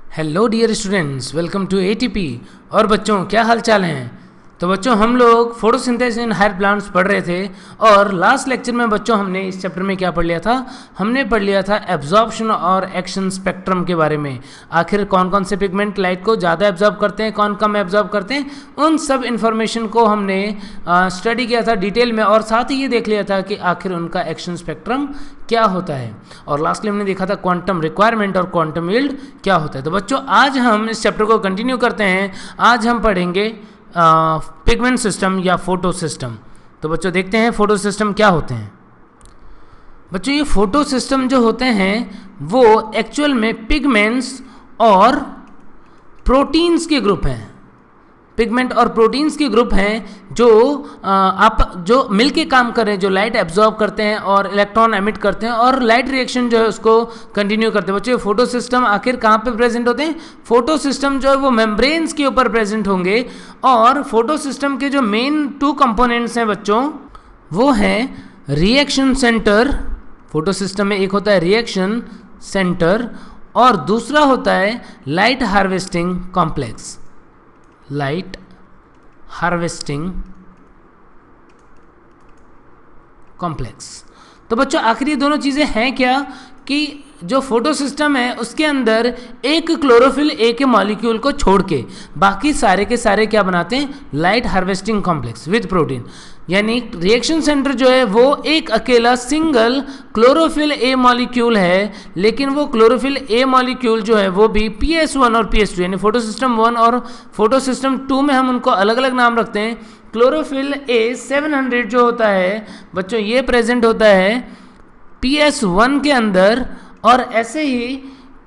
Hello dear students, welcome to ATP. और बच्चों, क्या हाल चाल हैं? तो बच्चों, हम लोग फोटोसिंथेसिस इन हायर प्लांट्स पढ़ रहे थे और लास्ट लेक्चर में बच्चों हमने इस चैप्टर में क्या पढ़ लिया था? हमने पढ़ लिया था एब्जॉर्प्शन और एक्शन स्पेक्ट्रम के बारे में। आखिर कौन कौन से पिगमेंट लाइट को ज़्यादा एब्जॉर्ब करते हैं, कौन कम एब्जॉर्ब करते हैं, उन सब इन्फॉर्मेशन को हमने स्टडी किया था डिटेल में, और साथ ही ये देख लिया था कि आखिर उनका एक्शन स्पेक्ट्रम क्या होता है। और लास्टली हमने देखा था क्वांटम रिक्वायरमेंट और क्वांटम यील्ड क्या होता है। तो बच्चों, आज हम इस चैप्टर को कंटिन्यू करते हैं। आज हम पढ़ेंगे पिगमेंट सिस्टम या फोटो सिस्टम। तो बच्चों, देखते हैं फोटो सिस्टम क्या होते हैं। बच्चों, ये फोटो सिस्टम जो होते हैं वो एक्चुअल में पिगमेंट्स और प्रोटीन्स के ग्रुप हैं। पिगमेंट और प्रोटीन्स के ग्रुप हैं जो मिलके काम कर रहे हैं, जो लाइट एब्जॉर्ब करते हैं और इलेक्ट्रॉन एमिट करते हैं और लाइट रिएक्शन जो है उसको कंटिन्यू करते हैं। बच्चों, फोटो सिस्टम आखिर कहाँ पे प्रेजेंट होते हैं? फोटो सिस्टम जो है वो मेम्ब्रेन्स के ऊपर प्रेजेंट होंगे। और फोटो सिस्टम के जो मेन 2 कंपोनेंट्स हैं बच्चों, वो हैं रिएक्शन सेंटर। फोटो सिस्टम में एक होता है रिएक्शन सेंटर और दूसरा होता है light harvesting complex. Light harvesting complex. तो बच्चों, आखिर ये दोनों चीज़ें हैं क्या कि जो फोटो सिस्टम है उसके अंदर एक क्लोरोफिल ए के मॉलिक्यूल को छोड़ के बाकी सारे के सारे क्या बनाते हैं? Light harvesting complex with protein. यानी रिएक्शन सेंटर जो है वो एक अकेला सिंगल क्लोरोफिल ए मॉलिक्यूल है, लेकिन वो क्लोरोफिल ए मॉलिक्यूल जो है वो भी PS1 और PS2 यानी फोटो सिस्टम 1 और फोटो सिस्टम 2 में हम उनको अलग अलग नाम रखते हैं। क्लोरोफिल ए 700 जो होता है बच्चों, ये प्रेजेंट होता है PS1 के अंदर, और ऐसे ही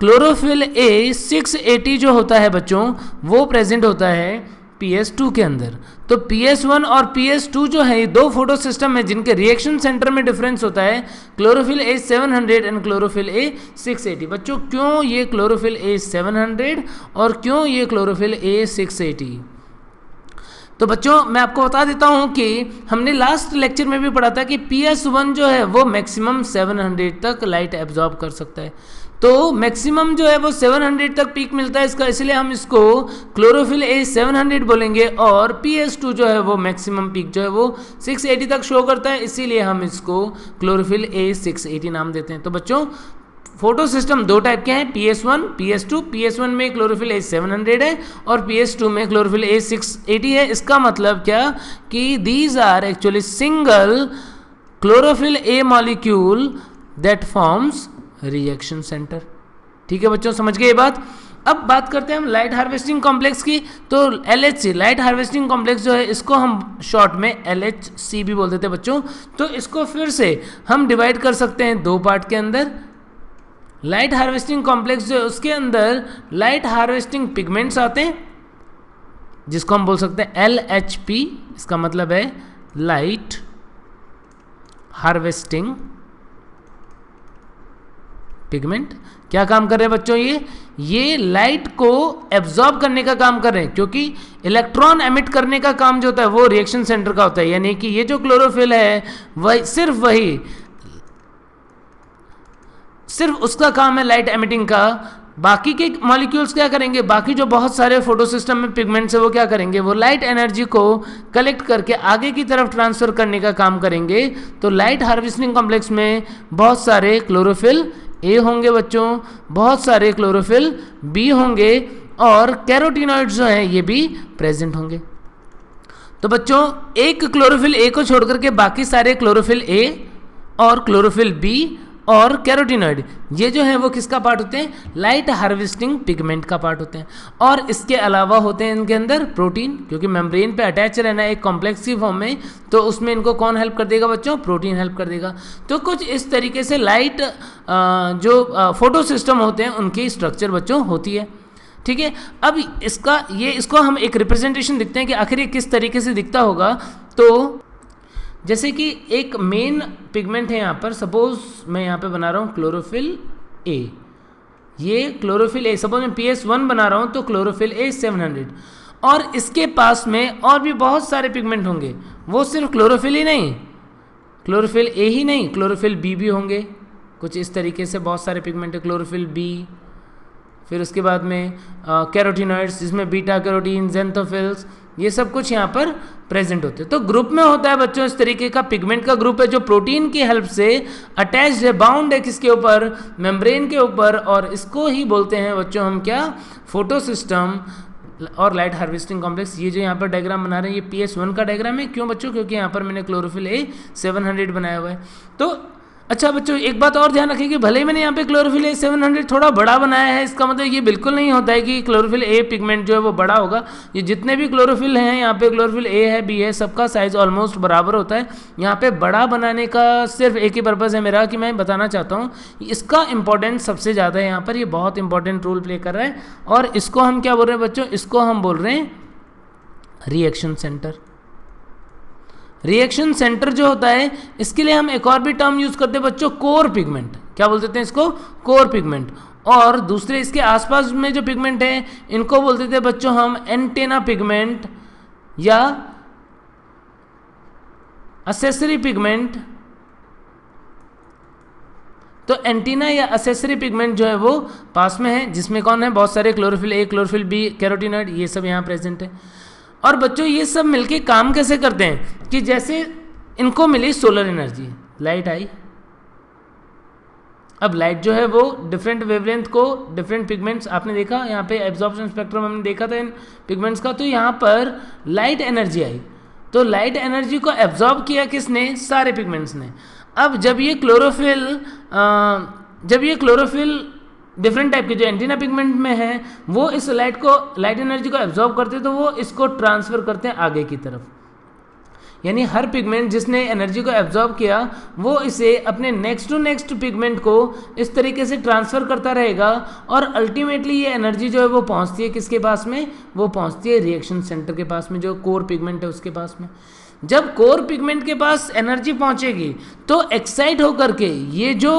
क्लोरोफिल ए 680 जो होता है बच्चों वो प्रेजेंट होता है PS2 के अंदर। तो PS1 और PS2 जो है ये 2 फोटो सिस्टम है जिनके रिएक्शन सेंटर में डिफरेंस होता है chlorophyll A 700 and chlorophyll A 680। बच्चों, क्यों ये क्लोरोफिल ए 700 और क्यों ये क्लोरोफिल ए 680? तो बच्चों, मैं आपको बता देता हूं कि हमने लास्ट लेक्चर में भी पढ़ा था कि PS1 जो है वो मैक्सिमम 700 तक लाइट एब्जॉर्ब कर सकता है। तो मैक्सिमम जो है वो 700 तक पीक मिलता है इसका, इसलिए हम इसको क्लोरोफिल ए 700 बोलेंगे। और PS2 जो है वो मैक्सिमम पीक जो है वो 680 तक शो करता है, इसीलिए हम इसको क्लोरोफिल ए 680 नाम देते हैं। तो बच्चों, फोटो सिस्टम 2 टाइप के हैं, PS1 PS2। PS1 में क्लोरोफिल ए 700 है और PS2 में क्लोरोफिल ए 680 है। इसका मतलब क्या कि these are actually single chlorophyll a molecule that forms reaction centre. ठीक है बच्चों, समझ गए ये बात? अब बात करते हैं हम लाइट हार्वेस्टिंग कॉम्प्लेक्स की। तो LHC लाइट हार्वेस्टिंग कॉम्प्लेक्स जो है इसको हम शॉर्ट में LHC भी बोल देते हैं बच्चों। तो इसको फिर से हम डिवाइड कर सकते हैं 2 पार्ट के अंदर। लाइट हार्वेस्टिंग कॉम्प्लेक्स जो है उसके अंदर लाइट हार्वेस्टिंग पिगमेंट्स आते हैं जिसको हम बोल सकते हैं LHP। इसका मतलब है लाइट हार्वेस्टिंग पिगमेंट। क्या काम कर रहे हैं बच्चों? ये लाइट को एब्जॉर्ब करने का काम कर रहे हैं, क्योंकि इलेक्ट्रॉन एमिट करने का काम जो होता है वो रिएक्शन सेंटर का होता है। यानी कि ये जो क्लोरोफिल है वही सिर्फ उसका काम है लाइट एमिटिंग का। बाकी के मॉलिक्यूल्स क्या करेंगे? बाकी जो बहुत सारे फोटो सिस्टम में पिगमेंट्स है वो क्या करेंगे? वो लाइट एनर्जी को कलेक्ट करके आगे की तरफ ट्रांसफर करने का काम करेंगे। तो लाइट हार्वेस्टिंग कॉम्प्लेक्स में बहुत सारे क्लोरोफिल ए होंगे बच्चों, बहुत सारे क्लोरोफिल बी होंगे और कैरोटीनॉइड्स जो हैं ये भी प्रेजेंट होंगे। तो बच्चों, एक क्लोरोफिल ए को छोड़ करके बाकी सारे क्लोरोफिल ए और क्लोरोफिल बी और कैरोटीनॉइड ये जो है वो किसका पार्ट होते हैं? लाइट हार्वेस्टिंग पिगमेंट का पार्ट होते हैं। और इसके अलावा होते हैं इनके अंदर प्रोटीन, क्योंकि मेम्ब्रेन पे अटैच रहना है एक कॉम्प्लेक्स की फॉर्म में, तो उसमें इनको कौन हेल्प कर देगा बच्चों? प्रोटीन हेल्प कर देगा। तो कुछ इस तरीके से लाइट जो फोटो सिस्टम होते हैं उनकी स्ट्रक्चर बच्चों होती है। ठीक है, अब इसको हम एक रिप्रेजेंटेशन दिखते हैं कि आखिर ये किस तरीके से दिखता होगा। तो जैसे कि एक मेन पिगमेंट है यहाँ पर, सपोज मैं यहाँ पे बना रहा हूँ क्लोरोफिल ए। ये क्लोरोफिल ए, सपोज मैं PS1 बना रहा हूँ तो क्लोरोफिल ए 700, और इसके पास में और भी बहुत सारे पिगमेंट होंगे। वो सिर्फ क्लोरोफिल ही नहीं, क्लोरोफिल ए ही नहीं, क्लोरोफिल बी भी होंगे। कुछ इस तरीके से बहुत सारे पिगमेंट है, क्लोरोफिल बी, फिर उसके बाद में कैरोटीनॉइड्स जिसमें बीटा कैरोटीन, ज़ेंथोफिल्स, ये सब कुछ यहाँ पर प्रेजेंट होते हैं। तो ग्रुप में होता है बच्चों इस तरीके का पिगमेंट का ग्रुप है जो प्रोटीन की हेल्प से अटैच्ड है, बाउंड है किसके ऊपर, मेम्ब्रेन के ऊपर, और इसको ही बोलते हैं बच्चों हम क्या, फोटोसिस्टम और लाइट हार्वेस्टिंग कॉम्प्लेक्स। ये जो यहाँ पर डायग्राम बना रहे हैं ये PS1 का डायग्राम है। क्यों बच्चों, क्योंकि यहाँ पर मैंने क्लोरोफिल A 700 बनाया हुआ है। तो अच्छा बच्चों एक बात और ध्यान रखिए कि भले ही मैंने यहाँ पे क्लोरोफिल A 700 थोड़ा बड़ा बनाया है, इसका मतलब ये बिल्कुल नहीं होता है कि क्लोरोफिल A पिगमेंट जो है वो बड़ा होगा। ये जितने भी क्लोरोफिल हैं यहाँ पे, क्लोरोफिल A है, B है, सबका साइज ऑलमोस्ट बराबर होता है। यहाँ पे बड़ा बनाने का सिर्फ एक ही पर्पज़ है मेरा कि मैं बताना चाहता हूँ इसका इंपॉर्टेंस सबसे ज़्यादा है यहाँ पर, ये बहुत इंपॉर्टेंट रोल प्ले कर रहा है। और इसको हम क्या बोल रहे हैं बच्चों, इसको हम बोल रहे हैं रिएक्शन सेंटर। रिएक्शन सेंटर जो होता है इसके लिए हम एक और भी टर्म यूज करते हैं बच्चों, कोर पिगमेंट। क्या बोल देते हैं इसको, कोर पिगमेंट। और दूसरे इसके आसपास में जो पिगमेंट है इनको बोल देते हैं बच्चों हम एंटेना पिगमेंट या असेसरी पिगमेंट। तो एंटीना या असेसरी पिगमेंट जो है वो पास में है, जिसमें कौन है, बहुत सारे chlorophyll A, chlorophyll B, carotenoid, ये सब यहाँ प्रेजेंट है। और बच्चों ये सब मिलके काम कैसे करते हैं कि जैसे इनको मिली सोलर एनर्जी, लाइट आई। अब लाइट जो है वो डिफरेंट वेवलेंथ को डिफरेंट पिगमेंट्स, आपने देखा यहाँ पे एब्जॉर्प्शन स्पेक्ट्रम हमने देखा था इन पिगमेंट्स का, तो यहाँ पर लाइट एनर्जी आई। तो लाइट एनर्जी को एब्जॉर्ब किया किसने, सारे पिगमेंट्स ने। अब जब ये क्लोरोफिल डिफरेंट टाइप के जो एंटीना पिगमेंट में है वो इस लाइट एनर्जी को एब्जॉर्ब करते हैं, तो वो इसको ट्रांसफर करते हैं आगे की तरफ। यानी हर पिगमेंट जिसने एनर्जी को एब्जॉर्ब किया वो इसे अपने नेक्स्ट टू नेक्स्ट पिगमेंट को इस तरीके से ट्रांसफर करता रहेगा, और अल्टीमेटली ये एनर्जी जो है वो पहुंचती है किसके पास में, वो पहुंचती है रिएक्शन सेंटर के पास में, जो कोर पिगमेंट है उसके पास में। जब कोर पिगमेंट के पास एनर्जी पहुंचेगी तो एक्साइट होकर के ये जो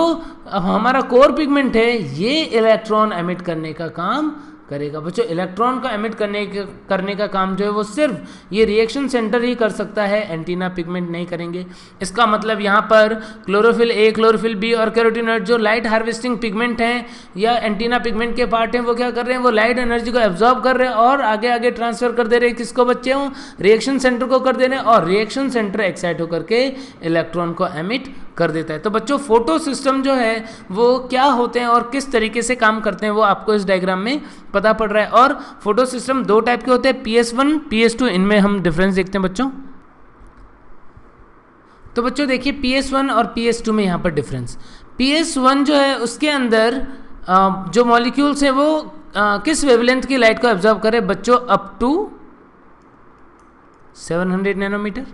हमारा कोर पिगमेंट है ये इलेक्ट्रॉन एमिट करने का काम करेगा। बच्चों इलेक्ट्रॉन को एमिट करने का काम जो है वो सिर्फ ये रिएक्शन सेंटर ही कर सकता है, एंटीना पिगमेंट नहीं करेंगे। इसका मतलब यहाँ पर क्लोरोफिल A, क्लोरोफिल B और कैरोटीनॉइड जो लाइट हार्वेस्टिंग पिगमेंट हैं या एंटीना पिगमेंट के पार्ट हैं, वो क्या कर रहे हैं, वो लाइट एनर्जी को एब्जॉर्ब कर रहे हैं और आगे आगे ट्रांसफर कर दे रहे हैं किसको बच्चे हो, रिएक्शन सेंटर को कर दे रहे हैं, और रिएक्शन सेंटर एक्साइट होकर के इलेक्ट्रॉन को एमिट कर देता है। तो बच्चों फोटो सिस्टम जो है वो क्या होते हैं और किस तरीके से काम करते हैं वो आपको इस डायग्राम में पता पड़ रहा है। और फोटो सिस्टम दो टाइप के होते हैं, PS1, PS2, इनमें हम डिफरेंस देखते हैं बच्चों। तो बच्चों देखिए PS1 और PS2 में यहाँ पर डिफरेंस। PS1 जो है उसके अंदर जो मॉलिक्यूल्स हैं वो किस वेवलेंथ की लाइट को एब्जॉर्ब करे बच्चों, अप टू 700 नैनोमीटर,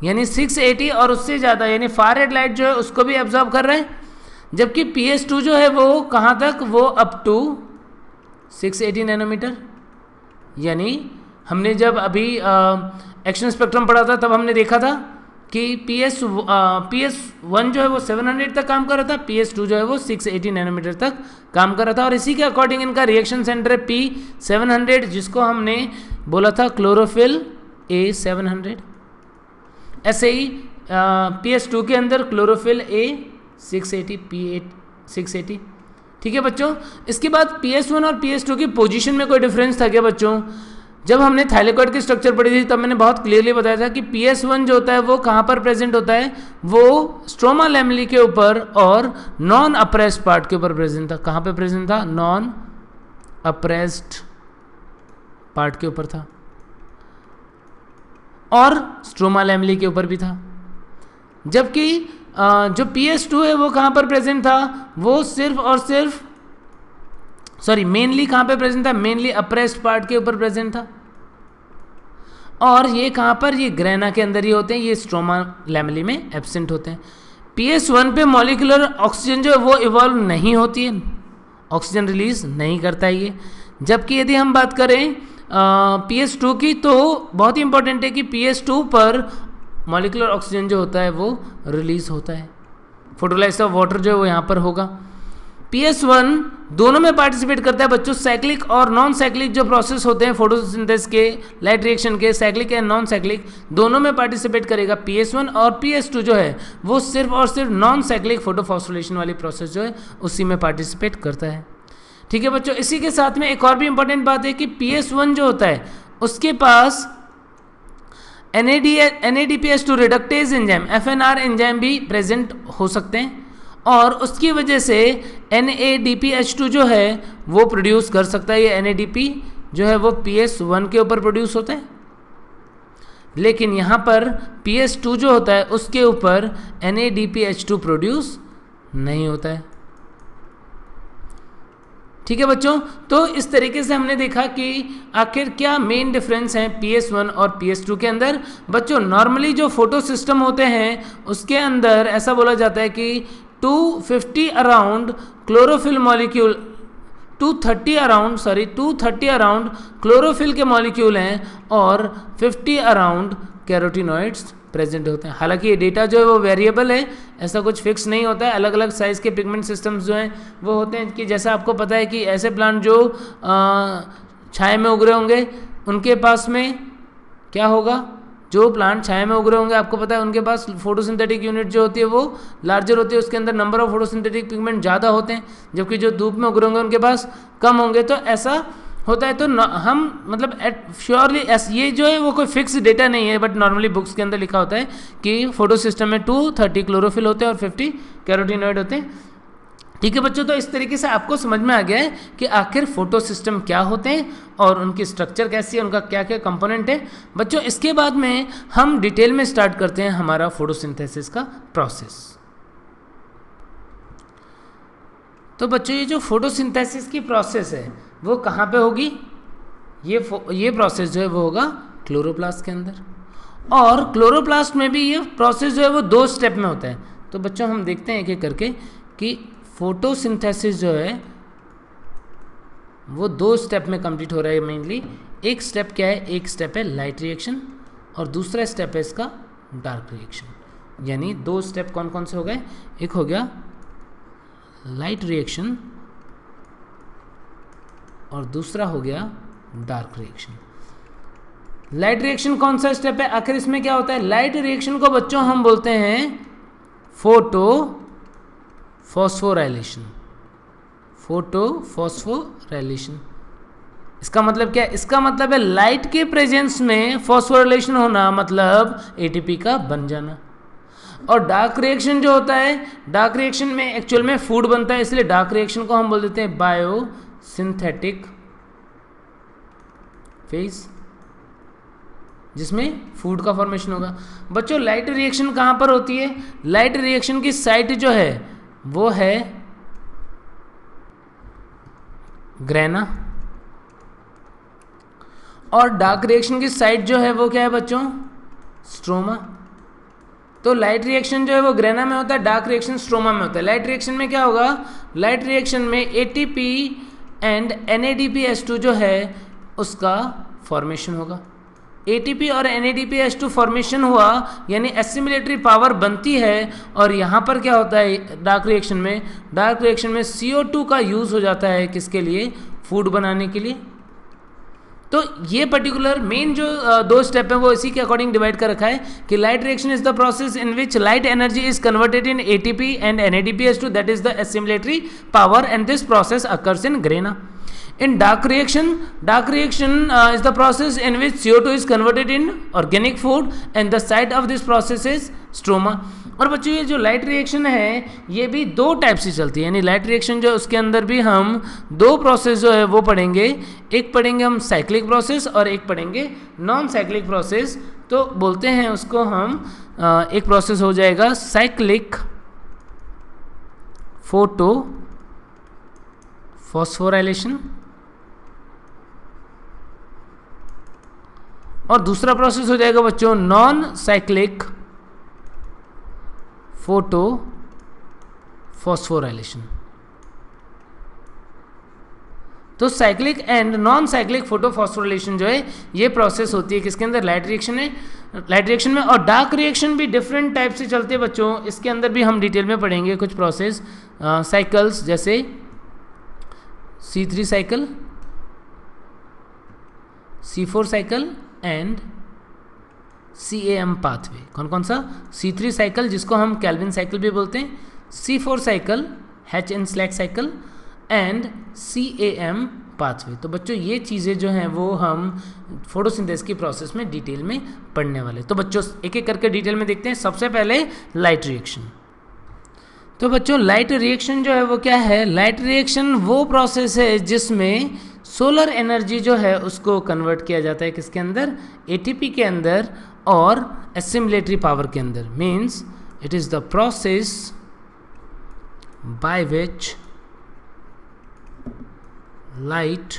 यानी 680 और उससे ज़्यादा, यानी फार रेड लाइट जो है उसको भी एब्जॉर्ब कर रहे हैं। जबकि PS2 जो है वो कहाँ तक, वो अप टू 680 नैनोमीटर। यानी हमने जब अभी एक्शन स्पेक्ट्रम पढ़ा था तब हमने देखा था कि PS1 जो है वो 700 तक काम कर रहा था, PS2 जो है वो 680 नैनोमीटर तक काम कर रहा था। और इसी के अकॉर्डिंग इनका रिएक्शन सेंटर है P700, जिसको हमने बोला था क्लोरोफिल A 700। ऐसे ही PS2 के अंदर क्लोरोफिल A 680, P8 680। ठीक है बच्चों। इसके बाद PS1 और PS2 की पोजीशन में कोई डिफरेंस था क्या बच्चों? जब हमने थाइलेकॉइड की स्ट्रक्चर पढ़ी थी तब मैंने बहुत क्लियरली बताया था कि PS1 जो होता है वो कहाँ पर प्रेजेंट होता है, वो स्ट्रोमा लैमेली के ऊपर और नॉन अप्रेस्ड पार्ट के ऊपर प्रेजेंट था। कहाँ पे प्रेजेंट था? नॉन अप्रेस्ड पार्ट के ऊपर था, और स्ट्रोमा लैमेली के ऊपर भी था। जबकि जो PS2 है वो कहाँ पर प्रेजेंट था, वो सिर्फ और सिर्फ मेनली कहाँ पे प्रेजेंट था, मेनली अप्रेस्ड पार्ट के ऊपर प्रेजेंट था। और ये कहाँ पर, ये ग्रेना के अंदर ही होते हैं, ये स्ट्रोमा लैमेली में एब्सेंट होते हैं। PS1 पे मॉलिक्यूलर ऑक्सीजन जो है वो इवॉल्व नहीं होती है, ऑक्सीजन रिलीज नहीं करता है ये। जबकि यदि हम बात करें PS2 की, तो बहुत ही इंपॉर्टेंट है कि PS2 पर मॉलिक्यूलर ऑक्सीजन जो होता है वो रिलीज होता है, फोटोलाइसिस ऑफ वाटर जो है वो यहाँ पर होगा। PS1 दोनों में पार्टिसिपेट करता है बच्चों, साइक्लिक और नॉन साइक्लिक जो प्रोसेस होते हैं फोटोसिंथेसिस के, लाइट रिएक्शन के, साइक्लिक एंड नॉन साइक्लिक दोनों में पार्टिसिपेट करेगा PS1। और PS2 जो है वो सिर्फ और सिर्फ नॉन साइक्लिक फोटोफॉस्फोरिलेशन वाली प्रोसेस जो है उसी में पार्टिसिपेट करता है। ठीक है बच्चों, इसी के साथ में एक और भी इंपॉर्टेंट बात है कि PS1 जो होता है उसके पास NADPH2 reductase enzyme FNR enzyme भी प्रेजेंट हो सकते हैं और उसकी वजह से NADPH2 जो है वो प्रोड्यूस कर सकता है। ये NADP जो है वो PS1 के ऊपर प्रोड्यूस होता है, लेकिन यहाँ पर PS2 जो होता है उसके ऊपर NADPH2 प्रोड्यूस नहीं होता है। ठीक है बच्चों, तो इस तरीके से हमने देखा कि आखिर क्या मेन डिफरेंस है PS1 और PS2 के अंदर। बच्चों नॉर्मली जो फोटो सिस्टम होते हैं उसके अंदर ऐसा बोला जाता है कि 250 around chlorophyll molecule 230 around chlorophyll के मॉलिक्यूल हैं और 50 अराउंड कैरोटिनॉइड्स प्रेजेंट होते हैं। हालांकि ये डेटा जो है वो वेरिएबल है, ऐसा कुछ फिक्स नहीं होता है। अलग अलग साइज़ के पिगमेंट सिस्टम्स जो हैं वो होते हैं कि जैसा आपको पता है कि ऐसे प्लांट जो छाया में उग रहे होंगे उनके पास में क्या होगा, जो प्लांट छाया में उग रहे होंगे आपको पता है उनके पास फोटोसिंथेटिक यूनिट जो होती है वो लार्जर होती है, उसके अंदर नंबर ऑफ फोटोसिंथेटिक पिगमेंट ज़्यादा होते हैं, जबकि जो धूप में उग रहे होंगे उनके पास कम होंगे। तो ऐसा होता है। तो हम मतलब श्योरली ये जो है वो कोई फिक्स डेटा नहीं है, बट नॉर्मली बुक्स के अंदर लिखा होता है कि फोटो सिस्टम में 230 क्लोरोफिल होते हैं और 50 कैरोटिनॉइड होते हैं। ठीक है बच्चों, तो इस तरीके से आपको समझ में आ गया है कि आखिर फोटो सिस्टम क्या होते हैं और उनकी स्ट्रक्चर कैसी है, उनका क्या क्या कंपोनेंट है। बच्चों इसके बाद में हम डिटेल में स्टार्ट करते हैं हमारा फोटोसिंथेसिस का प्रोसेस। तो बच्चों ये जो फोटोसिंथेसिस की प्रोसेस है वो कहाँ पे होगी, ये प्रोसेस जो है वो होगा क्लोरोप्लास्ट के अंदर, और क्लोरोप्लास्ट में भी ये प्रोसेस जो है वो 2 स्टेप में होता है। तो बच्चों हम देखते हैं एक एक करके कि फोटोसिंथेसिस जो है वो 2 स्टेप में कंप्लीट हो रहा है मेनली। एक स्टेप क्या है, एक स्टेप है लाइट रिएक्शन और दूसरा स्टेप है इसका डार्क रिएक्शन। यानी 2 स्टेप कौन कौन से हो गए, एक हो गया लाइट रिएक्शन और दूसरा हो गया डार्क रिएक्शन। लाइट रिएक्शन कौन सा स्टेप है, आखिर इसमें क्या होता है। लाइट रिएक्शन को बच्चों हम बोलते हैं फोटो फॉस्फोराइलेशन। इसका मतलब क्या है, इसका मतलब है लाइट के प्रेजेंस में फॉस्फोराइलेशन होना, मतलब एटीपी का बन जाना। और डार्क रिएक्शन जो होता है, डार्क रिएक्शन में एक्चुअल में फूड बनता है, इसलिए डार्क रिएक्शन को हम बोल देते हैं बायोसिंथेटिक फेज, जिसमें फूड का फॉर्मेशन होगा। बच्चों लाइट रिएक्शन कहाँ पर होती है, लाइट रिएक्शन की साइट जो है वो है ग्रेना, और डार्क रिएक्शन की साइट जो है वो क्या है बच्चों, स्ट्रोमा। तो लाइट रिएक्शन जो है वो ग्रेना में होता है, डार्क रिएक्शन स्ट्रोमा में होता है। लाइट रिएक्शन में क्या होगा, लाइट रिएक्शन में एटीपी एंड NADPH2 जो है उसका फॉर्मेशन होगा। एटीपी और NADPH2 फॉर्मेशन हुआ यानी एसिमिलेटरी पावर बनती है, और यहाँ पर क्या होता है डार्क रिएक्शन में, डार्क रिएक्शन में CO2 का यूज़ हो जाता है किसके लिए, फूड बनाने के लिए। तो ये पर्टिकुलर मेन जो 2 स्टेप है वो इसी के अकॉर्डिंग डिवाइड कर रखा है कि light reaction is the process in which light energy is converted in ATP and NADPH2, that is the assimilatory power, and this process occurs in grana. In dark reaction is the process in which CO2 is converted in organic food and the site of this process is stroma. और बच्चों ये जो light reaction है ये भी 2 type से चलती है, यानी लाइट रिएक्शन जो उसके अंदर भी हम 2 प्रोसेस जो है वो पढ़ेंगे। एक पढ़ेंगे हम साइक्लिक प्रोसेस और एक पढ़ेंगे नॉन साइक्लिक प्रोसेस। तो बोलते हैं उसको हम एक प्रोसेस हो जाएगा साइक्लिक फोटो फॉस्फोराइलेशन, और दूसरा प्रोसेस हो जाएगा बच्चों नॉन साइक्लिक फोटो फॉस्फोराइलेशन। तो cyclic and non cyclic photo phosphorylation जो है ये प्रोसेस होती है किसके अंदर, लाइट रिएक्शन है, लाइट रिएक्शन में। और डार्क रिएक्शन भी डिफरेंट टाइप से चलते हैं बच्चों, इसके अंदर भी हम डिटेल में पढ़ेंगे कुछ प्रोसेस साइकिल्स, जैसे C3 cycle, C4 cycle and CAM pathway. कौन कौन सा, C3 साइकिल जिसको हम कैल्विन साइकिल भी बोलते हैं, C4 cycle H-N-Slack cycle, and CAM pathway. तो बच्चों ये चीज़ें जो हैं वो हम फोटोसिंथेसिस की प्रोसेस में डिटेल में पढ़ने वाले। तो बच्चों एक एक करके डिटेल में देखते हैं। सबसे पहले लाइट रिएक्शन। तो बच्चों लाइट रिएक्शन जो है वो क्या है? लाइट रिएक्शन वो प्रोसेस है जिसमें सोलर एनर्जी जो है उसको कन्वर्ट किया जाता है किसके अंदर? ATP के अंदर और एसिमुलेटरी पावर के अंदर। Means it is the process by which light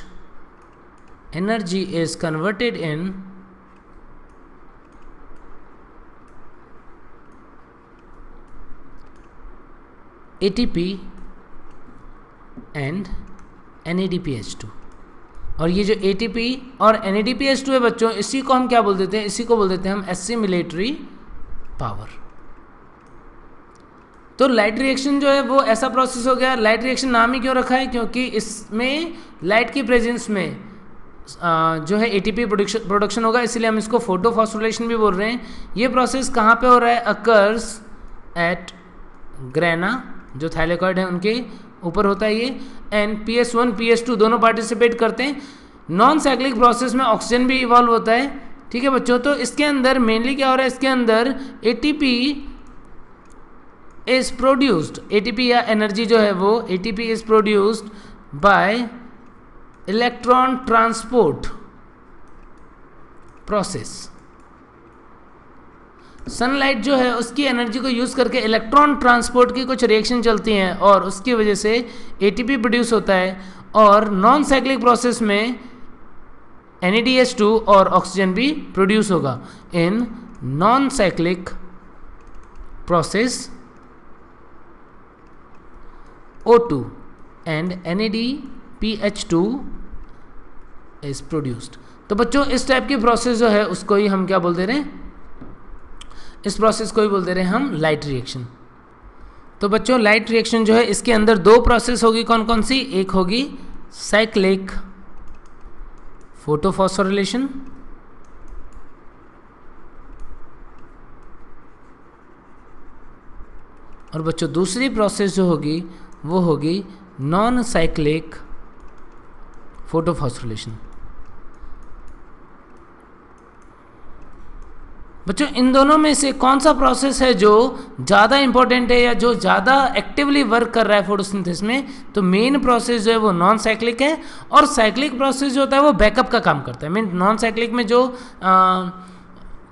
energy is converted in ATP and NADPH2। और ये जो ATP और NADPH2 है बच्चों, इसी को हम क्या बोल देते हैं? इसी को बोल देते हैं हम एसिमुलेटरी पावर। तो लाइट रिएक्शन जो है वो ऐसा प्रोसेस हो गया। लाइट रिएक्शन नाम ही क्यों रखा है? क्योंकि इसमें लाइट की प्रेजेंस में जो है ATP प्रोडक्शन होगा, इसलिए हम इसको फोटोफॉस्फोरिलेशन भी बोल रहे हैं। ये प्रोसेस कहाँ पे हो रहा है? अकर्स एट ग्रेना, जो थाइलेकॉइड है उनके ऊपर होता है ये, एंड PS1 PS2 दोनों पार्टिसिपेट करते हैं। नॉन साइक्लिक प्रोसेस में ऑक्सीजन भी इवॉल्व होता है। ठीक है बच्चों, तो इसके अंदर मेनली क्या हो रहा है? इसके अंदर ATP इज प्रोड्यूस्ड, ATP या एनर्जी जो है वो ATP is produced by electron transport process. Sunlight जो है उसकी एनर्जी को यूज करके इलेक्ट्रॉन ट्रांसपोर्ट की कुछ रिएक्शन चलती हैं और उसकी वजह से ATP प्रोड्यूस होता है। और नॉन साइक्लिक प्रोसेस में NADH2 और ऑक्सीजन भी प्रोड्यूस होगा। In non cyclic process O2 and NADPH2 is produced। तो बच्चों इस टाइप की प्रोसेस जो है उसको ही हम क्या बोल दे रहे हैं? इस प्रोसेस को ही बोल दे रहे हैं हम लाइट रिएक्शन। तो बच्चों लाइट रिएक्शन जो है इसके अंदर दो प्रोसेस होगी। कौन कौन सी? एक होगी साइक्लिक फोटोफॉस्फोरिलेशन और बच्चों दूसरी प्रोसेस जो होगी वो होगी नॉन साइक्लिक फोटोफॉस्फोरिलेशन। बच्चों इन दोनों में से कौन सा प्रोसेस है जो ज़्यादा इंपॉर्टेंट है या जो ज़्यादा एक्टिवली वर्क कर रहा है फोटोसिंथेसिस में? तो मेन प्रोसेस जो है वो नॉन साइक्लिक है और साइक्लिक प्रोसेस जो होता है वो बैकअप का काम करता है। मीन नॉन साइक्लिक में जो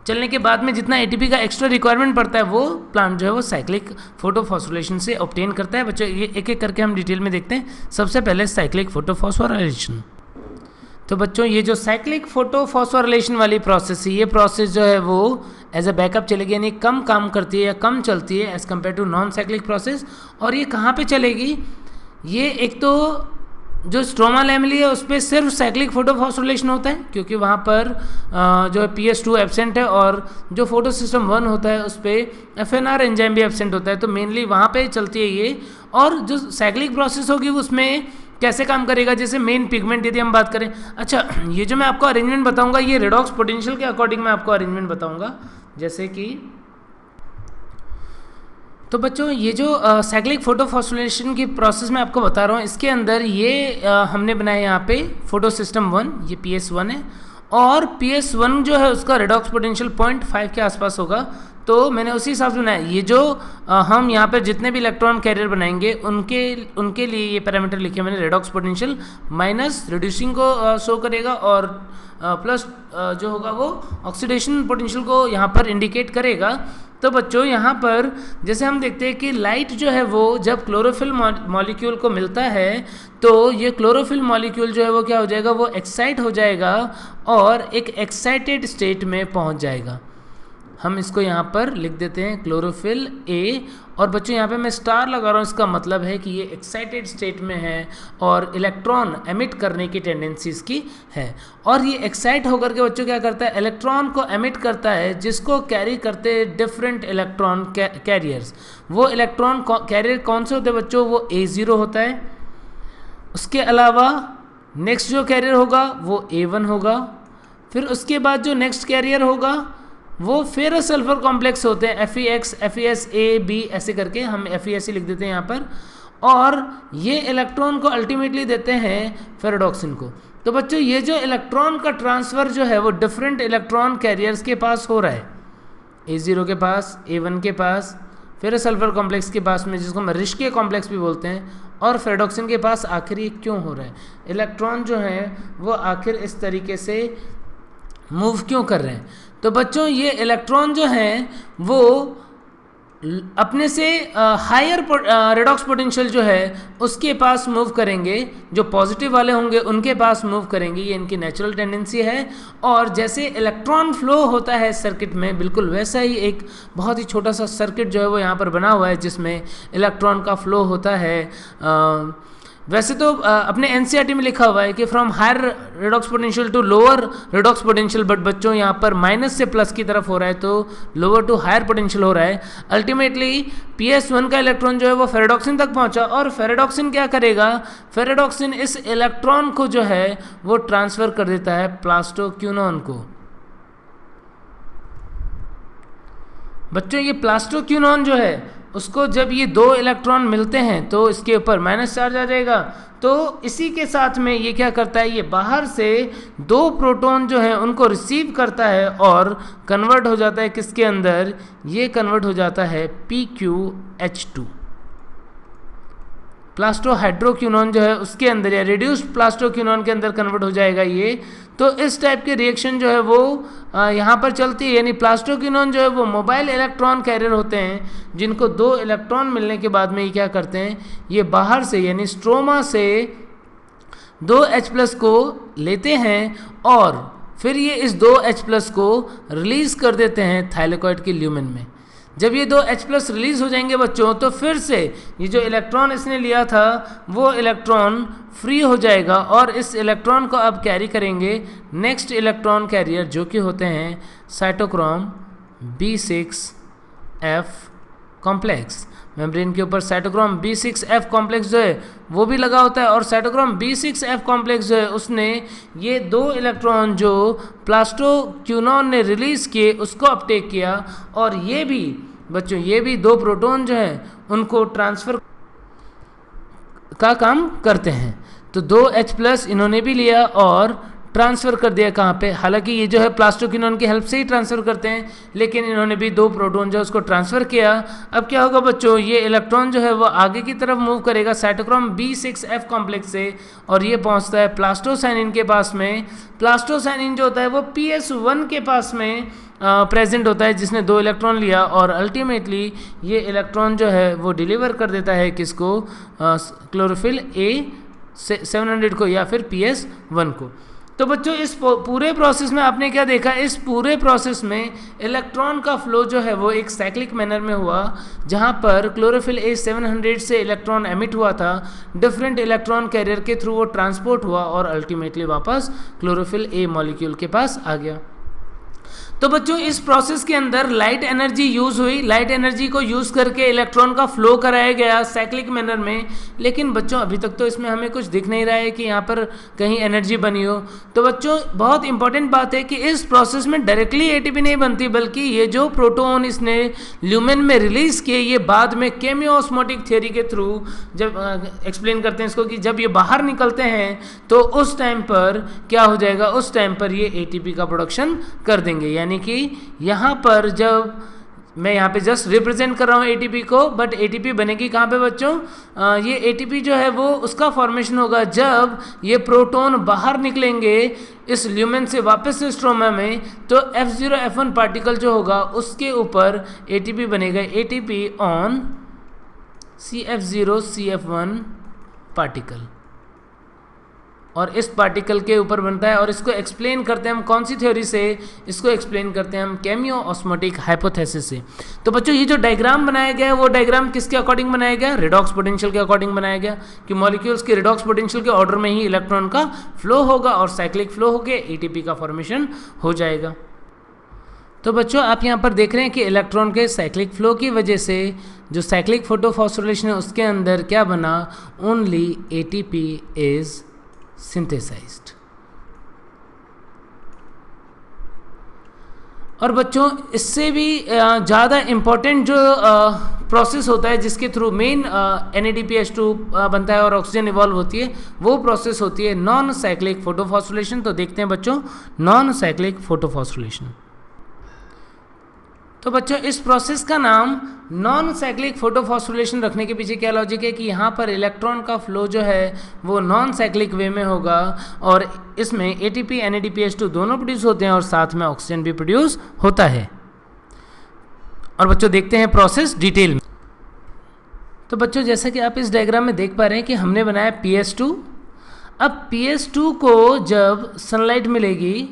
चलने के बाद में जितना ATP का एक्स्ट्रा रिक्वायरमेंट पड़ता है वो प्लांट जो है वो साइक्लिक फोटोफॉस्फोरिलेशन से ऑब्टेन करता है। बच्चों ये एक एक करके हम डिटेल में देखते हैं। सबसे पहले साइक्लिक फोटोफॉस्फोरिलेशन। तो बच्चों ये जो साइक्लिक फोटोफॉस्फोरिलेशन वाली प्रोसेस है, ये प्रोसेस जो है वो एज ए बैकअप चलेगी, यानी कम काम करती है या कम चलती है as compare to non cyclic process. और ये कहाँ पे चलेगी? ये एक तो जो स्ट्रोमा लैमेली है उस पर सिर्फ साइक्लिक फोटोफॉस्फोरिलेशन होता है क्योंकि वहाँ पर जो है PS2 एब्सेंट है और जो फोटो सिस्टम 1 होता है उस पर FNR एंजाइम भी एब्सेंट होता है। तो मेनली वहाँ पे चलती है ये। और जो साइक्लिक प्रोसेस होगी उसमें कैसे काम करेगा? जैसे मेन पिगमेंट यदि हम बात करें, अच्छा ये जो मैं आपको अरेंजमेंट बताऊँगा ये रेडॉक्स पोटेंशियल के अकॉर्डिंग मैं आपको अरेंजमेंट बताऊँगा। जैसे कि तो बच्चों ये जो साइक्लिक फोटोफॉस्फोरिलेशन की प्रोसेस मैं आपको बता रहा हूँ, इसके अंदर ये हमने बनाया यहाँ पे फोटो सिस्टम 1, ये PS1 है और PS1 जो है उसका रेडॉक्स पोटेंशियल 0.5 के आसपास होगा। तो मैंने उसी हिसाब से बनाया। ये जो हम यहाँ पर जितने भी इलेक्ट्रॉन कैरियर बनाएंगे उनके लिए ये पैरामीटर लिखे मैंने। रेडॉक्स पोटेंशियल माइनस रिड्यूसिंग को शो करेगा और प्लस जो होगा वो ऑक्सीडेशन पोटेंशियल को यहाँ पर इंडिकेट करेगा। तो बच्चों यहाँ पर जैसे हम देखते हैं कि लाइट जो है वो जब क्लोरोफिल मॉलिक्यूल को मिलता है तो ये क्लोरोफिल मॉलिक्यूल जो है वो क्या हो जाएगा? वो एक्साइट हो जाएगा और एक एक्साइटेड स्टेट में पहुँच जाएगा। हम इसको यहाँ पर लिख देते हैं क्लोरोफिल A। और बच्चों यहाँ पे मैं स्टार लगा रहा हूँ, इसका मतलब है कि ये एक्साइटेड स्टेट में है और इलेक्ट्रॉन एमिट करने की टेंडेंसी इसकी है। और ये एक्साइट होकर के बच्चों क्या करता है? इलेक्ट्रॉन को एमिट करता है जिसको कैरी करते हैं डिफरेंट इलेक्ट्रॉन कैरियर्स। वो इलेक्ट्रॉन कैरियर कौन से होते हैं बच्चों? वो A0 होता है। उसके अलावा नेक्स्ट जो कैरियर होगा वो A1 होगा। फिर उसके बाद जो नेक्स्ट कैरियर होगा वो फेरस सल्फर कॉम्प्लेक्स होते हैं, FeX, FeS A B ऐसे करके हम FeS लिख देते हैं यहाँ पर। और ये इलेक्ट्रॉन को अल्टीमेटली देते हैं फेरेडॉक्सिन को। तो बच्चों ये जो इलेक्ट्रॉन का ट्रांसफ़र जो है वो डिफरेंट इलेक्ट्रॉन कैरियर्स के पास हो रहा है, A0 के पास, A1 के पास, फिर सल्फर कॉम्प्लेक्स के पास में जिसको हम रिश्के कॉम्प्लेक्स भी बोलते हैं, और फेरेडॉक्सिन के पास आखिर ये क्यों हो रहा है, इलेक्ट्रॉन जो हैं वो आखिर इस तरीके से मूव क्यों कर रहे हैं। तो बच्चों ये इलेक्ट्रॉन जो हैं वो अपने से हायर रेडॉक्स पोटेंशियल जो है उसके पास मूव करेंगे, जो पॉजिटिव वाले होंगे उनके पास मूव करेंगे, ये इनकी नेचुरल टेंडेंसी है। और जैसे इलेक्ट्रॉन फ्लो होता है सर्किट में, बिल्कुल वैसा ही एक बहुत ही छोटा सा सर्किट जो है वो यहाँ पर बना हुआ है जिसमें इलेक्ट्रॉन का फ्लो होता है। वैसे तो अपने एनसीईआरटी में लिखा हुआ है कि from higher redox potential to lower redox potential, but बच्चों यहाँ पर माइनस से प्लस की तरफ हो रहा है, तो लोअर टू हायर पोटेंशियल हो रहा है। अल्टीमेटली PS1 का इलेक्ट्रॉन जो है वो फेरेडॉक्सिन तक पहुँचा, और फेरेडॉक्सिन क्या करेगा, फेरेडॉक्सिन इस इलेक्ट्रॉन को जो है वो ट्रांसफ़र कर देता है प्लास्टोक्यूनॉन को। बच्चों ये प्लास्टोक्यूनॉन जो है उसको जब ये दो इलेक्ट्रॉन मिलते हैं तो इसके ऊपर माइनस चार्ज आ जाएगा, तो इसी के साथ में ये क्या करता है, ये बाहर से दो प्रोटॉन जो है उनको रिसीव करता है और कन्वर्ट हो जाता है किसके अंदर, ये कन्वर्ट हो जाता है PqH2, प्लास्टोहाइड्रोक्यूनॉन जो है उसके अंदर, या रिड्यूस्ड प्लास्टोक्यूनॉन के अंदर कन्वर्ट हो जाएगा ये। तो इस टाइप के रिएक्शन जो है वो यहाँ पर चलती है, यानी प्लास्टोक्यूनॉन जो है वो मोबाइल इलेक्ट्रॉन कैरियर होते हैं जिनको दो इलेक्ट्रॉन मिलने के बाद में ये क्या करते हैं, ये बाहर से यानी स्ट्रोमा से दो H+ को लेते हैं और फिर ये इस दो H+ को रिलीज़ कर देते हैं थाइलेकॉइड के ल्यूमेन में। जब ये दो H+ रिलीज़ हो जाएंगे बच्चों, तो फिर से ये जो इलेक्ट्रॉन इसने लिया था वो इलेक्ट्रॉन फ्री हो जाएगा और इस इलेक्ट्रॉन को अब कैरी करेंगे नेक्स्ट इलेक्ट्रॉन कैरियर जो कि होते हैं साइटोक्रोम B6F कॉम्प्लेक्स। मेम्ब्रेन के ऊपर साइटोक्रोम B6F कॉम्प्लेक्स जो है वो भी लगा होता है, और साइटोक्रोम B6F कॉम्प्लेक्स जो है उसने ये दो इलेक्ट्रॉन जो प्लास्टोक्यूनॉन ने रिलीज़ किए उसको अपटेक किया, और ये भी बच्चों ये भी दो प्रोटॉन जो हैं उनको ट्रांसफ़र का काम करते हैं। तो दो H+ इन्होंने भी लिया और ट्रांसफ़र कर दिया कहाँ पे, हालांकि ये जो है प्लास्टोक्यूनॉन की हेल्प से ही ट्रांसफ़र करते हैं, लेकिन इन्होंने भी दो प्रोटॉन जो है उसको ट्रांसफ़र किया। अब क्या होगा बच्चों, ये इलेक्ट्रॉन जो है वो आगे की तरफ मूव करेगा साइटोक्रोम B6F कॉम्प्लेक्स से, और ये पहुंचता है प्लास्टोसाइनिन के पास में। प्लास्टोसाइनिन जो होता है वो PS1 के पास में प्रेजेंट होता है जिसने दो इलेक्ट्रॉन लिया, और अल्टीमेटली ये इलेक्ट्रॉन जो है वो डिलीवर कर देता है किसको, क्लोरोफिल A700 को या फिर PS1 को। तो बच्चों इस पूरे प्रोसेस में आपने क्या देखा, इस पूरे प्रोसेस में इलेक्ट्रॉन का फ्लो जो है वो एक साइक्लिक मैनर में हुआ, जहां पर क्लोरोफिल A700 से इलेक्ट्रॉन एमिट हुआ था, डिफरेंट इलेक्ट्रॉन कैरियर के थ्रू वो ट्रांसपोर्ट हुआ और अल्टीमेटली वापस क्लोरोफिल A मॉलिक्यूल के पास आ गया। तो बच्चों इस प्रोसेस के अंदर लाइट एनर्जी यूज़ हुई, लाइट एनर्जी को यूज़ करके इलेक्ट्रॉन का फ्लो कराया गया साइक्लिक मैनर में, लेकिन बच्चों अभी तक तो इसमें हमें कुछ दिख नहीं रहा है कि यहाँ पर कहीं एनर्जी बनी हो। तो बच्चों बहुत इंपॉर्टेंट बात है कि इस प्रोसेस में डायरेक्टली एटीपी नहीं बनती, बल्कि ये जो प्रोटॉन इसने ल्यूमेन में रिलीज़ किए ये बाद में केमियोस्मोटिक थियोरी के थ्रू जब एक्सप्लेन करते हैं इसको कि जब ये बाहर निकलते हैं तो उस टाइम पर क्या हो जाएगा, उस टाइम पर ये एटीपी का प्रोडक्शन कर देंगे। यानी कि यहाँ पर जब मैं यहाँ पे जस्ट रिप्रेजेंट कर रहा हूँ एटीपी को, बट एटीपी बनेगी कहाँ पे बच्चों, ये एटीपी जो है वो उसका फॉर्मेशन होगा जब ये प्रोटॉन बाहर निकलेंगे इस ल्यूमेन से वापस से स्ट्रोमा में, तो F0 F1 पार्टिकल जो होगा उसके ऊपर एटीपी बनेगा, ATP on CF0 CF1 particle, और इस पार्टिकल के ऊपर बनता है। और इसको एक्सप्लेन करते हैं हम कौन सी थ्योरी से, इसको एक्सप्लेन करते हैं हम केमियोऑस्मोटिक हाइपोथेसिस से। तो बच्चों ये जो डायग्राम बनाया गया है वो डायग्राम किसके अकॉर्डिंग बनाया गया, रिडॉक्स पोटेंशियल के अकॉर्डिंग बनाया गया कि मॉलिक्यूल्स के रिडॉक्स पोटेंशियल के ऑर्डर में ही इलेक्ट्रॉन का फ्लो होगा और साइक्लिक फ्लो होके एटीपी का फॉर्मेशन हो जाएगा। तो बच्चों आप यहाँ पर देख रहे हैं कि इलेक्ट्रॉन के साइक्लिक फ्लो की वजह से जो साइक्लिक फोटोफॉस्फोरिलेशन है उसके अंदर क्या बना, ओनली एटीपी इज synthesized। और बच्चों इससे भी ज़्यादा इम्पोर्टेंट जो प्रोसेस होता है जिसके थ्रू मेन NADPH2 बनता है और ऑक्सीजन इवॉल्व होती है, वो प्रोसेस होती है नॉन साइक्लिक फोटोफॉस्फोरिलेशन। तो देखते हैं बच्चों नॉन साइक्लिक फोटोफॉस्फोरिलेशन। तो बच्चों इस प्रोसेस का नाम नॉन साइक्लिक फोटोफॉस्फोरिलेशन रखने के पीछे क्या लॉजिक है कि यहाँ पर इलेक्ट्रॉन का फ्लो जो है वो नॉन साइक्लिक वे में होगा और इसमें ATP NADPH2 दोनों प्रोड्यूस होते हैं और साथ में ऑक्सीजन भी प्रोड्यूस होता है। और बच्चों देखते हैं प्रोसेस डिटेल में। तो बच्चों जैसा कि आप इस डायग्राम में देख पा रहे हैं कि हमने बनाया PS2। अब PS2 को जब सनलाइट मिलेगी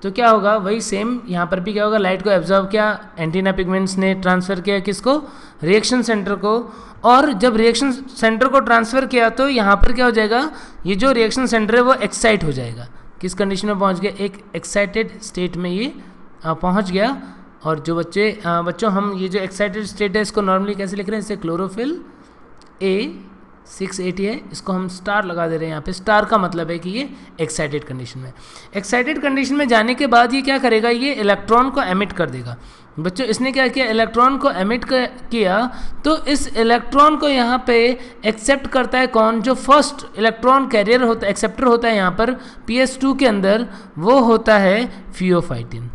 तो क्या होगा, वही सेम यहाँ पर भी क्या होगा, लाइट को एब्जॉर्ब किया, एंटीना पिगमेंट्स ने ट्रांसफ़र किया किसको, रिएक्शन सेंटर को। और जब रिएक्शन सेंटर को ट्रांसफ़र किया तो यहाँ पर क्या हो जाएगा, ये जो रिएक्शन सेंटर है वो एक्साइट हो जाएगा। किस कंडीशन में पहुँच गया, एक एक्साइटेड स्टेट में ये पहुँच गया। और जो बच्चों हम ये जो एक्साइटेड स्टेट है इसको नॉर्मली कैसे लिख रहे हैं, इसे क्लोरोफिल A680 है, इसको हम स्टार लगा दे रहे हैं यहाँ पे। स्टार का मतलब है कि ये एक्साइटेड कंडीशन में। एक्साइटेड कंडीशन में जाने के बाद ये क्या करेगा, ये इलेक्ट्रॉन को एमिट कर देगा। बच्चों इसने क्या किया, इलेक्ट्रॉन को एमिट किया तो इस इलेक्ट्रॉन को यहाँ पे एक्सेप्ट करता है कौन, जो फर्स्ट इलेक्ट्रॉन कैरियर होता है, एक्सेप्टर होता है यहाँ पर PS2 के अंदर, वो होता है फियोफाइटिन।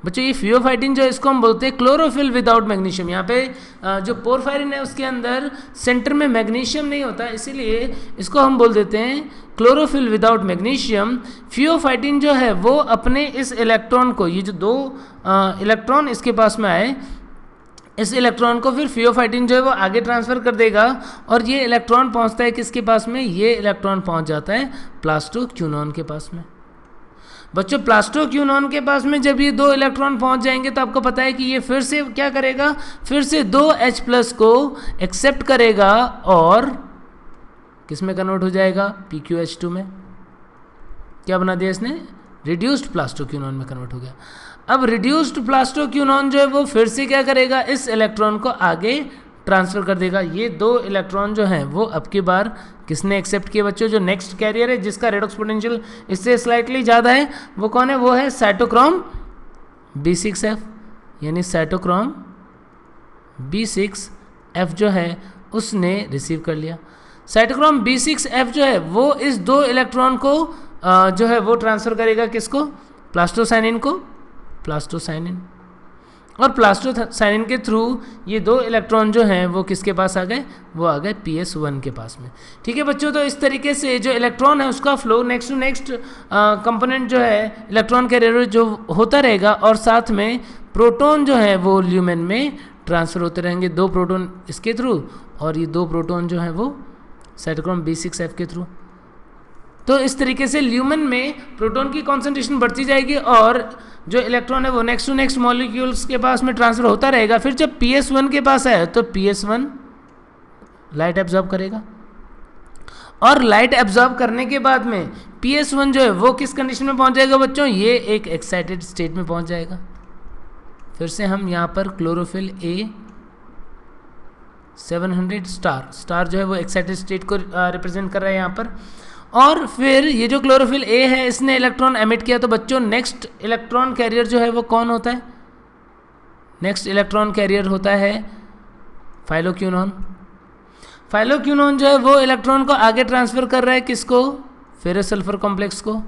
बच्चों ये फियोफाइटिन जो इसको हम बोलते हैं क्लोरोफिल विदाउट मैग्नीशियम। यहाँ पे जो पोरफायरिन है उसके अंदर सेंटर में मैग्नीशियम नहीं होता, इसीलिए इसको हम बोल देते हैं क्लोरोफिल विदाउट मैग्नीशियम। फियोफाइटिन जो है वो अपने इस इलेक्ट्रॉन को, ये जो दो इलेक्ट्रॉन इसके पास में आए, इस इलेक्ट्रॉन को फिर फियोफाइटिन जो है वो आगे ट्रांसफ़र कर देगा और ये इलेक्ट्रॉन पहुँचता है किसके पास में, ये इलेक्ट्रॉन पहुँच जाता है प्लास्टोक्यूनॉन के पास में। बच्चों प्लास्टोक्यूनॉन के पास में जब ये दो इलेक्ट्रॉन पहुंच जाएंगे तो आपको पता है कि ये फिर से क्या करेगा, फिर से 2H+ को एक्सेप्ट करेगा और किस में कन्वर्ट हो जाएगा, PQH2 में। क्या बना दिया इसने, रिड्यूस्ड प्लास्टोक्यूनॉन में कन्वर्ट हो गया। अब रिड्यूस्ड प्लास्टोक्यूनॉन जो है वो फिर से क्या करेगा, इस इलेक्ट्रॉन को आगे ट्रांसफ़र कर देगा। ये दो इलेक्ट्रॉन जो हैं वो अब की बार किसने एक्सेप्ट किए बच्चों, जो नेक्स्ट कैरियर है जिसका रेडॉक्स पोटेंशियल इससे स्लाइटली ज़्यादा है, वो कौन है, वो है साइटोक्रोम B6F। यानी साइटोक्रोम B6F जो है उसने रिसीव कर लिया। साइटोक्रोम B6F जो है वो इस दो इलेक्ट्रॉन को जो है वो ट्रांसफ़र करेगा किसको, प्लास्टोसाइनिन को, प्लास्टोसाइनिन। और प्लास्टोसाइनिन के थ्रू ये दो इलेक्ट्रॉन जो हैं वो किसके पास आ गए, वो आ गए PS1 के पास में। ठीक है बच्चों, तो इस तरीके से जो इलेक्ट्रॉन है उसका flow next to next component जो है इलेक्ट्रॉन कैरियर जो होता रहेगा और साथ में प्रोटॉन जो है वो ल्यूमेन में ट्रांसफ़र होते रहेंगे, 2 प्रोटॉन इसके थ्रू और ये 2 प्रोटॉन जो हैं वो साइटोक्रोम B6F के थ्रू। तो इस तरीके से ल्यूमेन में प्रोटॉन की कॉन्सेंट्रेशन बढ़ती जाएगी और जो इलेक्ट्रॉन है वो नेक्स्ट टू नेक्स्ट मॉलिक्यूल्स के पास में ट्रांसफर होता रहेगा। फिर जब PS1 के पास आए तो PS1 लाइट एब्जॉर्ब करेगा और लाइट एब्जॉर्ब करने के बाद में PS1 जो है वो किस कंडीशन में पहुंच जाएगा बच्चों, ये एक एक्साइटेड स्टेट में पहुंच जाएगा। फिर से हम यहाँ पर क्लोरोफिल A700 स्टार जो है वो एक्साइटेड स्टेट को रिप्रेजेंट कर रहा है यहाँ पर। और फिर ये जो क्लोरोफिल A है इसने इलेक्ट्रॉन एमिट किया तो बच्चों नेक्स्ट इलेक्ट्रॉन कैरियर जो है वो कौन होता है, नेक्स्ट इलेक्ट्रॉन कैरियर होता है फाइलोक्यूनॉन। फाइलोक्यूनॉन जो है वो इलेक्ट्रॉन को आगे ट्रांसफ़र कर रहा है किसको, फेरस सल्फर कॉम्प्लेक्स को।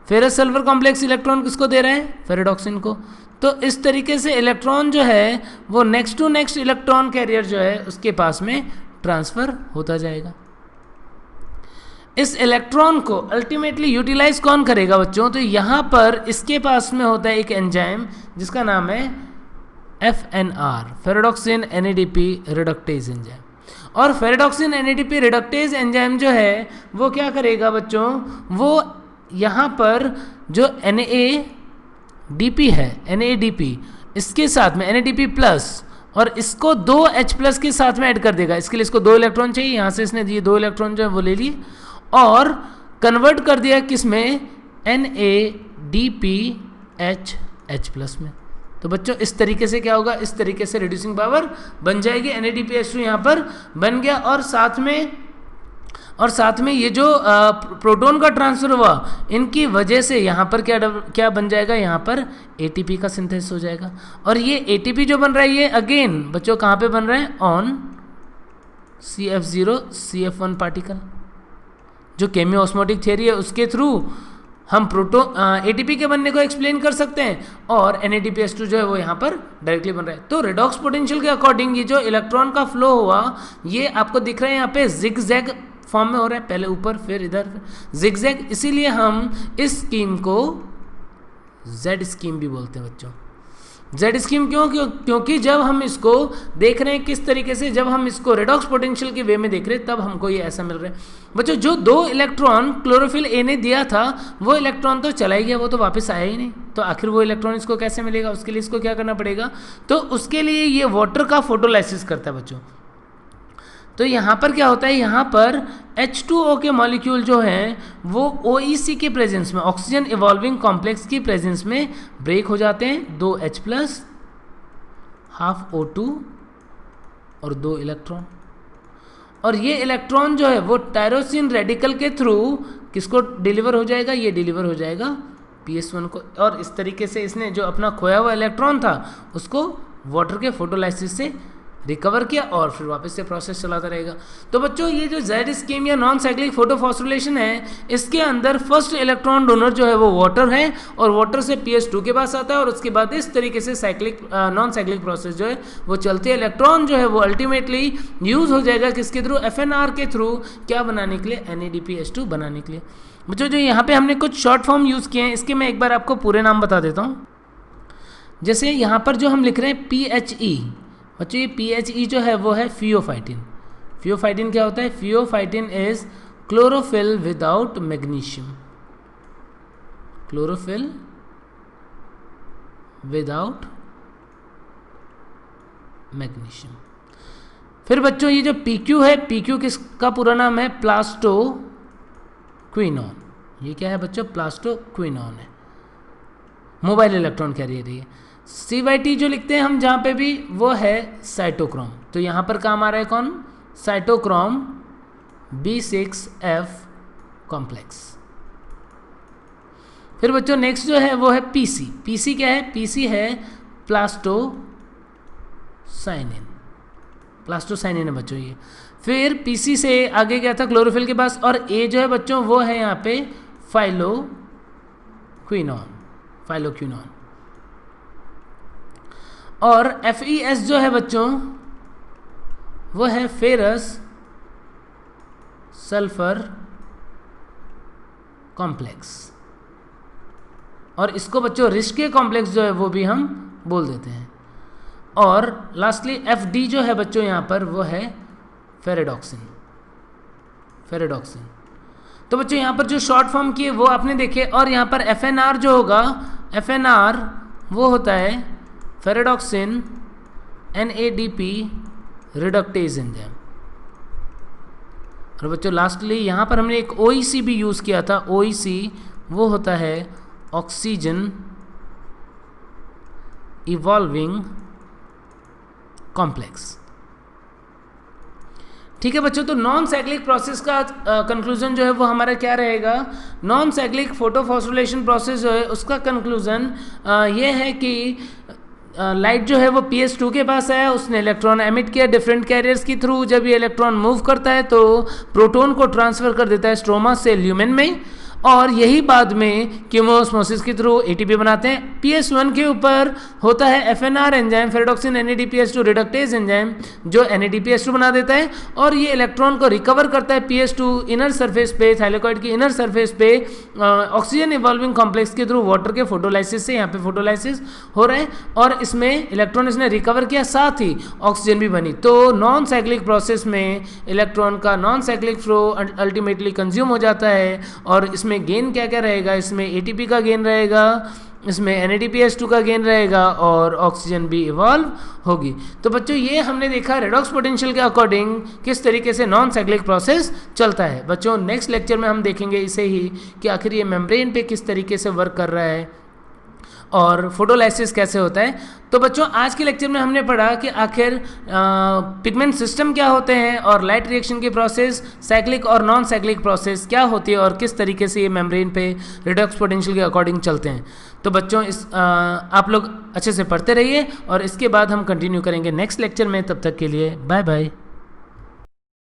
फेरस सल्फर कॉम्प्लेक्स इलेक्ट्रॉन किसको दे रहा है, फेरेडॉक्सिन को। तो इस तरीके से इलेक्ट्रॉन जो है वो next to next electron carrier जो है उसके पास में ट्रांसफ़र होता जाएगा। इस इलेक्ट्रॉन को अल्टीमेटली यूटिलाइज कौन करेगा बच्चों, तो यहाँ पर इसके पास में होता है एक एंजाइम जिसका नाम है FNR, ferredoxin NADP reductase enzyme. और फेरेडॉक्सिन NADP रिडक्टेज एंजाइम जो है वो क्या करेगा बच्चों, वो यहाँ पर जो NADP है, NADP इसके साथ में NADP प्लस और इसको 2H+ के साथ में ऐड कर देगा। इसके लिए इसको 2 इलेक्ट्रॉन चाहिए, यहाँ से इसने दिए 2 इलेक्ट्रॉन जो है वो ले लिए और कन्वर्ट कर दिया किस में, NADPH में। तो बच्चों इस तरीके से क्या होगा, इस तरीके से रिड्यूसिंग पावर बन जाएगी। NADPH2 यहाँ पर बन गया और साथ में और साथ में ये जो प्रोटॉन का ट्रांसफर हुआ, इनकी वजह से यहाँ पर क्या बन जाएगा, यहाँ पर एटीपी का सिंथेसिस हो जाएगा। और ये एटीपी जो बन रहा है ये अगेन बच्चों कहाँ पे बन रहा है, ऑन CF0 CF1 पार्टिकल। जो केमियो ऑस्मोटिक थियरी है उसके थ्रू हम एटीपी के बनने को एक्सप्लेन कर सकते हैं, और NADPH2 जो है वो यहाँ पर डायरेक्टली बन रहा है। तो रेडॉक्स पोटेंशियल के अकॉर्डिंग ये जो इलेक्ट्रॉन का फ्लो हुआ ये आपको दिख रहा है यहाँ पे जिग जैग फॉर्म में हो रहा है, पहले ऊपर फिर इधर जिग जैग, इसीलिए हम इस स्कीम को जेड स्कीम भी बोलते हैं बच्चों। जेड स्कीम क्योंकि जब हम इसको देख रहे हैं किस तरीके से, जब हम इसको रेडॉक्स पोटेंशियल के वे में देख रहे हैं तब हमको ये ऐसा मिल रहा है बच्चों। जो 2 इलेक्ट्रॉन क्लोरोफिल ए ने दिया था वो इलेक्ट्रॉन तो चला ही गया, वो तो वापस आया ही नहीं, तो आखिर वो इलेक्ट्रॉन इसको कैसे मिलेगा, उसके लिए इसको क्या करना पड़ेगा, तो उसके लिए ये वाटर का फोटोलाइसिस करता है बच्चों। तो यहाँ पर क्या होता है, यहाँ पर H2O के मॉलिक्यूल जो हैं वो OEC के प्रेजेंस में, ऑक्सीजन इवॉल्विंग कॉम्प्लेक्स की प्रेजेंस में ब्रेक हो जाते हैं, 2H+, हाफ O2 और 2 इलेक्ट्रॉन। और ये इलेक्ट्रॉन जो है वो टायरोसिन रेडिकल के थ्रू किसको डिलीवर हो जाएगा, ये डिलीवर हो जाएगा PS1 को, और इस तरीके से इसने जो अपना खोया हुआ इलेक्ट्रॉन था उसको वाटर के फोटोलाइसिस से रिकवर किया और फिर वापस से प्रोसेस चलाता रहेगा। तो बच्चों ये जो जेड स्कीम या नॉन साइक्लिक फोटोफॉस्फोरिलेशन है, इसके अंदर फर्स्ट इलेक्ट्रॉन डोनर जो है वो वाटर है, और वाटर से PS2 के पास आता है, और उसके बाद इस तरीके से साइक्लिक नॉन साइक्लिक प्रोसेस जो है वो चलती है। इलेक्ट्रॉन जो है वो अल्टीमेटली यूज हो जाएगा किसके थ्रू, FNR के थ्रू, क्या बनाने के लिए, NADPH2 बनाने के लिए। बच्चों जो यहाँ पे हमने कुछ शॉर्ट फॉर्म यूज़ किए हैं, इसके मैं एक बार आपको पूरे नाम बता देता हूँ। जैसे यहाँ पर जो हम लिख रहे हैं PHE, बच्चों ये PHE जो है वो है फियोफाइटिन। फियोफाइटिन क्या होता है, pheophytin is chlorophyll without magnesium, chlorophyll without magnesium. फिर बच्चों ये जो PQ है, PQ किसका पूरा नाम है, प्लास्टोक्विनोन। ये क्या है बच्चों, प्लास्टोक्विनोन है, मोबाइल इलेक्ट्रॉन कैरियर है। CYT जो लिखते हैं हम जहाँ पे भी, वो है साइटोक्रोम। तो यहाँ पर काम आ रहा है कौन, साइटोक्रोम B6F कॉम्प्लेक्स। फिर बच्चों नेक्स्ट जो है वो है PC। PC क्या है, PC है प्लास्टोसाइनिन, प्लास्टोसाइनिन है बच्चों ये। फिर PC से आगे गया था क्लोरोफिल के पास, और A जो है बच्चों वो है यहाँ पे फाइलोक्विनोन, फाइलोक्विनोन। और FeS जो है बच्चों वो है फेरस सल्फर कॉम्प्लेक्स, और इसको बच्चों रिश्के कॉम्प्लेक्स जो है वो भी हम बोल देते हैं। और लास्टली FD जो है बच्चों यहाँ पर वो है फेरेडॉक्सिन, फेरेडॉक्सिन। तो बच्चों यहाँ पर जो शॉर्ट फॉर्म किए वो आपने देखे, और यहाँ पर FNR जो होगा, FNR वो होता है फेरेडॉक्सिन NADP रिडक्टेज एंजाइम। और बच्चों लास्टली यहाँ पर हमने एक OEC भी यूज़ किया था, OEC वो होता है ऑक्सीजन इवॉल्विंग कॉम्प्लेक्स। ठीक है बच्चों, तो नॉन साइक्लिक प्रोसेस का कंक्लूजन जो है वो हमारा क्या रहेगा, नॉन साइक्लिक फोटोफॉस्फोरिलेशन प्रोसेस जो है उसका कंक्लूजन ये है कि लाइट जो है वो PS2 के पास आया, उसने इलेक्ट्रॉन एमिट किया डिफरेंट कैरियर्स के थ्रू। जब ये इलेक्ट्रॉन मूव करता है तो प्रोटॉन को ट्रांसफर कर देता है स्ट्रोमा से ल्यूमेन में, और यही बाद में कीमोस्मोसिस के थ्रू ATP बनाते हैं। PS1 के ऊपर होता है FNR enzyme, ferredoxin NADPH2 reductase enzyme, जो NADPH2 बना देता है, और ये इलेक्ट्रॉन को रिकवर करता है PS2 इनर सरफेस पे, थाइलेकॉइड की इनर सरफेस पे ऑक्सीजन इवॉल्विंग कॉम्प्लेक्स के थ्रू वाटर के फोटोलाइसिस से, यहाँ पे फोटोलाइसिस हो रहा है, और इसमें इलेक्ट्रॉन इसने रिकवर किया, साथ ही ऑक्सीजन भी बनी। तो नॉन साइक्लिक प्रोसेस में इलेक्ट्रॉन का non cyclic flow ultimately consume हो जाता है, और इसमें गेन क्या क्या रहेगा, इसमें ATP का गेन रहेगा, इसमें NADPH2 का गेन रहेगा, और ऑक्सीजन भी इवॉल्व होगी। तो बच्चों ये हमने देखा रेडॉक्स पोटेंशियल के अकॉर्डिंग किस तरीके से नॉन साइक्लिक प्रोसेस चलता है। बच्चों नेक्स्ट लेक्चर में हम देखेंगे इसे ही कि आखिर ये मेम्ब्रेन पे किस तरीके से वर्क कर रहा है, और फोटोलाइसिस कैसे होता है। तो बच्चों आज के लेक्चर में हमने पढ़ा कि आखिर पिगमेंट सिस्टम क्या होते हैं और लाइट रिएक्शन की प्रोसेस, साइक्लिक और नॉन साइक्लिक प्रोसेस क्या होती है और किस तरीके से ये मेम्ब्रेन पे रिडॉक्स पोटेंशियल के अकॉर्डिंग चलते हैं। तो बच्चों आप लोग अच्छे से पढ़ते रहिए और इसके बाद हम कंटिन्यू करेंगे नेक्स्ट लेक्चर में। तब तक के लिए बाय बाय।